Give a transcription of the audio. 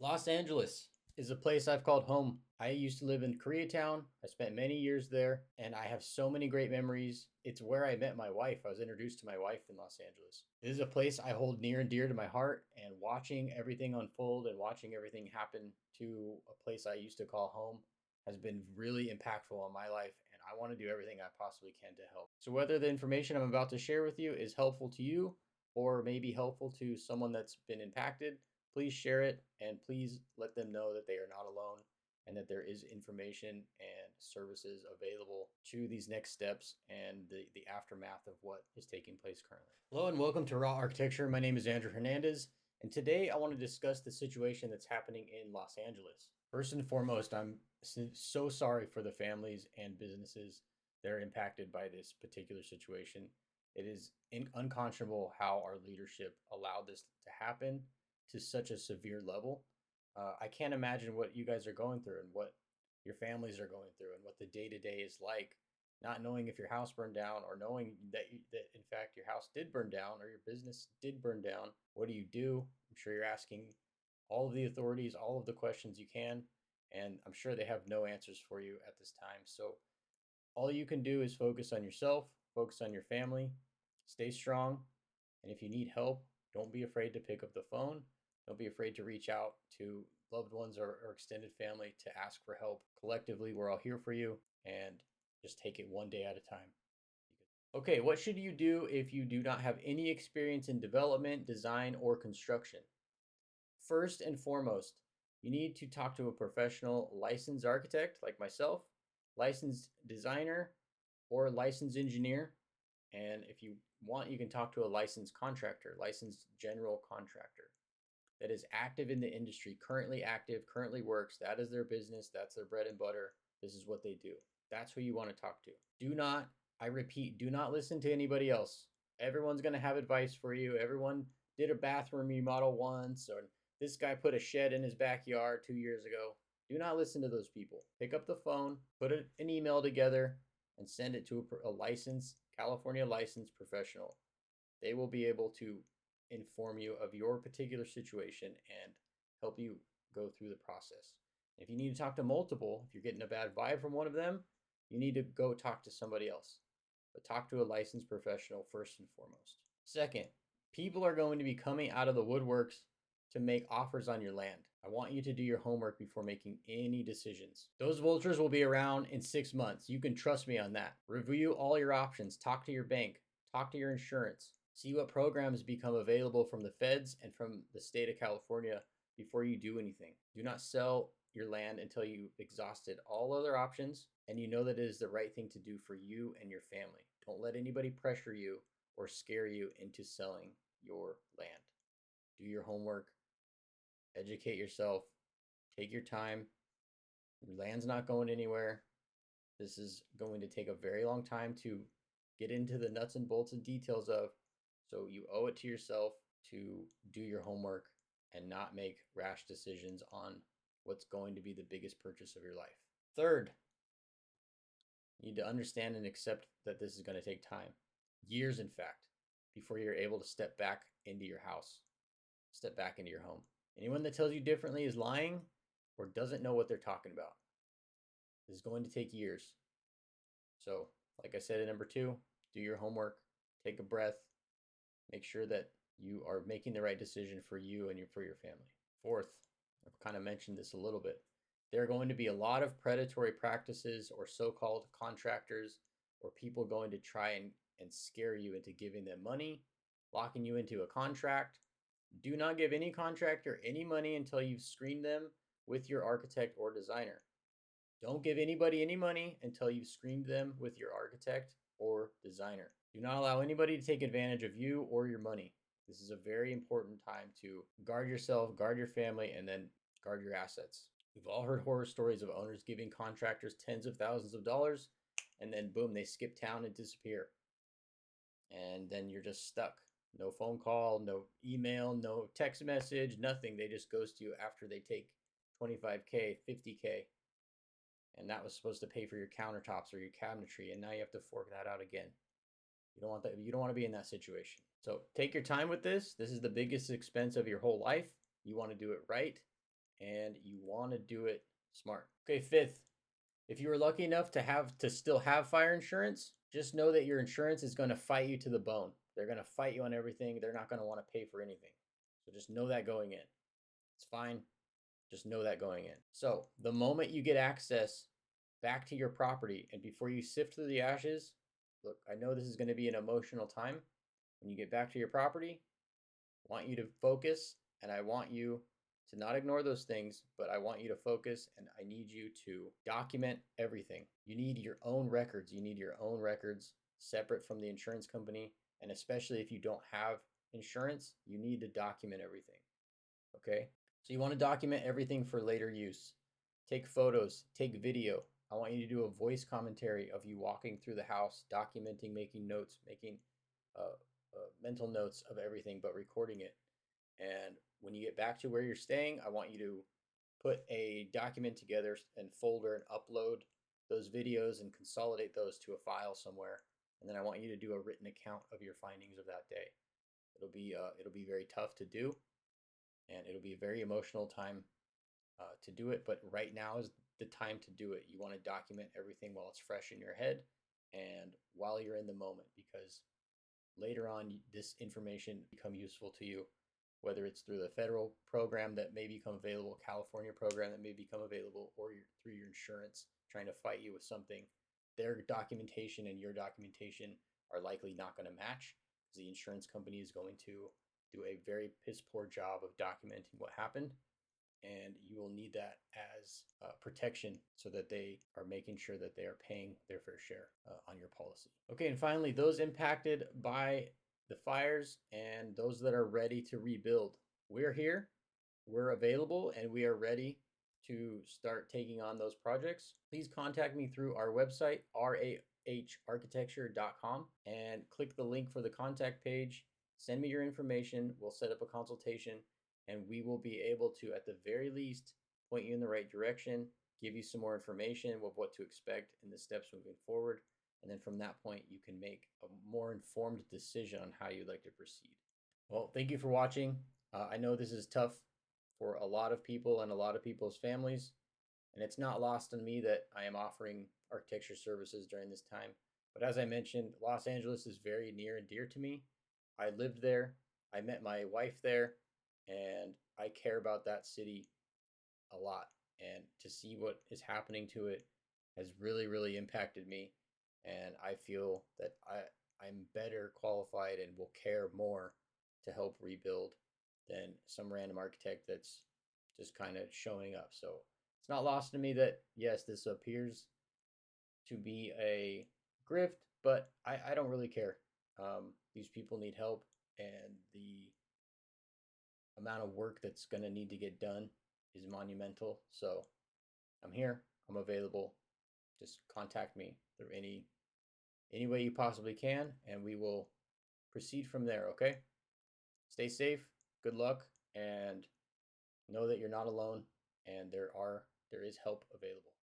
Los Angeles is a place I've called home. I used to live in Koreatown. I spent many years there, and I have so many great memories. It's where I met my wife. I was introduced to my wife in Los Angeles. This is a place I hold near and dear to my heart, and watching everything unfold and watching everything happen to a place I used to call home has been really impactful on my life, and I want to do everything I possibly can to help. So, whether the information I'm about to share with you is helpful to you or maybe helpful to someone that's been impacted, please share it and please let them know that they are not alone and that there is information and services available to these next steps and the aftermath of what is taking place currently. Hello and welcome to Raw Architecture. My name is Andrew Hernandez, and today I want to discuss the situation that's happening in Los Angeles. First and foremost, I'm so sorry for the families and businesses that are impacted by this particular situation. It is unconscionable how our leadership allowed this to happen to such a severe level. I can't imagine what you guys are going through and what your families are going through and what the day to day is like, not knowing if your house burned down or knowing that in fact your house did burn down or your business did burn down. What do you do? I'm sure you're asking all of the authorities all of the questions you can, and I'm sure they have no answers for you at this time. So all you can do is focus on yourself, focus on your family, stay strong, and if you need help, don't be afraid to pick up the phone. Don't be afraid to reach out to loved ones or extended family to ask for help. Collectively, we're all here for you, and just take it one day at a time. Okay, what should you do if you do not have any experience in development, design, or construction? First and foremost, you need to talk to a professional licensed architect like myself, licensed designer, or licensed engineer. And if you want, you can talk to a licensed contractor, licensed general contractor that is active in the industry, currently active, currently works. That is their business. That's their bread and butter. This is what they do. That's who you want to talk to. Do not, I repeat, do not listen to anybody else. Everyone's going to have advice for you. Everyone did a bathroom remodel once, or this guy put a shed in his backyard 2 years ago. Do not listen to those people. Pick up the phone, put an email together, and send it to a licensed, California licensed professional. They will be able to inform you of your particular situation and help you go through the process. If you need to talk to multiple, if you're getting a bad vibe from one of them, you need to go talk to somebody else. But talk to a licensed professional first and foremost. Second, people are going to be coming out of the woodworks to make offers on your land. I want you to do your homework before making any decisions. Those vultures will be around in 6 months. You can trust me on that. Review all your options. Talk to your bank. Talk to your insurance. See what programs become available from the feds and from the state of California before you do anything. Do not sell your land until you've exhausted all other options and you know that it is the right thing to do for you and your family. Don't let anybody pressure you or scare you into selling your land. Do your homework, educate yourself, take your time. Your land's not going anywhere. This is going to take a very long time to get into the nuts and bolts and details of. So you owe it to yourself to do your homework and not make rash decisions on what's going to be the biggest purchase of your life. Third, you need to understand and accept that this is going to take time, years in fact, before you're able to step back into your house, step back into your home. Anyone that tells you differently is lying or doesn't know what they're talking about. This is going to take years. So, like I said in number 2, do your homework, take a breath, make sure that you are making the right decision for you and for your family. Fourth, I've kind of mentioned this a little bit. There are going to be a lot of predatory practices or so-called contractors or people going to try and scare you into giving them money, locking you into a contract. Do not give any contractor any money until you've screened them with your architect or designer. Don't give anybody any money until you've screened them with your architect or designer. Do not allow anybody to take advantage of you or your money. This is a very important time to guard yourself, guard your family, and then guard your assets. We've all heard horror stories of owners giving contractors tens of thousands of dollars, and then boom, they skip town and disappear. And then you're just stuck. No phone call, no email, no text message, nothing. They just ghost you after they take 25K, 50K. And that was supposed to pay for your countertops or your cabinetry, and now you have to fork that out again. You don't want that. You don't want to be in that situation. So take your time with this. This is the biggest expense of your whole life. You want to do it right. and you want to do it smart. Okay, fifth, if you were lucky enough to still have fire insurance, just know that your insurance is going to fight you to the bone. They're going to fight you on everything. They're not going to want to pay for anything. So just know that going in. It's fine. Just know that going in. So the moment you get access back to your property and before you sift through the ashes, look, I know this is going to be an emotional time. When you get back to your property, I want you to focus, and I want you to not ignore those things, but I want you to focus, and I need you to document everything. You need your own records. You need your own records separate from the insurance company. And especially if you don't have insurance, you need to document everything. Okay? So you want to document everything for later use. Take photos, take video. I want you to do a voice commentary of you walking through the house, documenting, making notes, making mental notes of everything, but recording it. And when you get back to where you're staying, I want you to put a document together and folder and upload those videos and consolidate those to a file somewhere. And then I want you to do a written account of your findings of that day. It'll be very tough to do, and it'll be a very emotional time to do it. But right now is the time to do it. You want to document everything while it's fresh in your head and while you're in the moment, because later on this information become useful to you, whether it's through the federal program that may become available, California program that may become available, or through your insurance trying to fight you with something. Their documentation and your documentation are likely not going to match, because the insurance company is going to do a very piss poor job of documenting what happened, and you will need that as protection so that they are making sure that they are paying their fair share on your policy. Okay, and finally, those impacted by the fires and those that are ready to rebuild. We're here, we're available, and we are ready to start taking on those projects. Please contact me through our website, raharchitecture.com, and click the link for the contact page. Send me your information. We'll set up a consultation, and we will be able to, at the very least, point you in the right direction, give you some more information of what to expect and the steps moving forward. And then from that point, you can make a more informed decision on how you'd like to proceed. Well, thank you for watching. I know this is tough for a lot of people and a lot of people's families, and it's not lost on me that I am offering architecture services during this time. But as I mentioned, Los Angeles is very near and dear to me. I lived there, I met my wife there, and I care about that city a lot. And to see what is happening to it has really, really impacted me. And I feel that I'm better qualified and will care more to help rebuild than some random architect that's just kind of showing up. So it's not lost to me that, yes, this appears to be a grift, but I don't really care. These people need help, and the amount of work that's going to need to get done is monumental. So I'm here, I'm available. Just contact me through any way you possibly can, and we will proceed from there. Okay, stay safe, good luck, and know that you're not alone, and there is help available.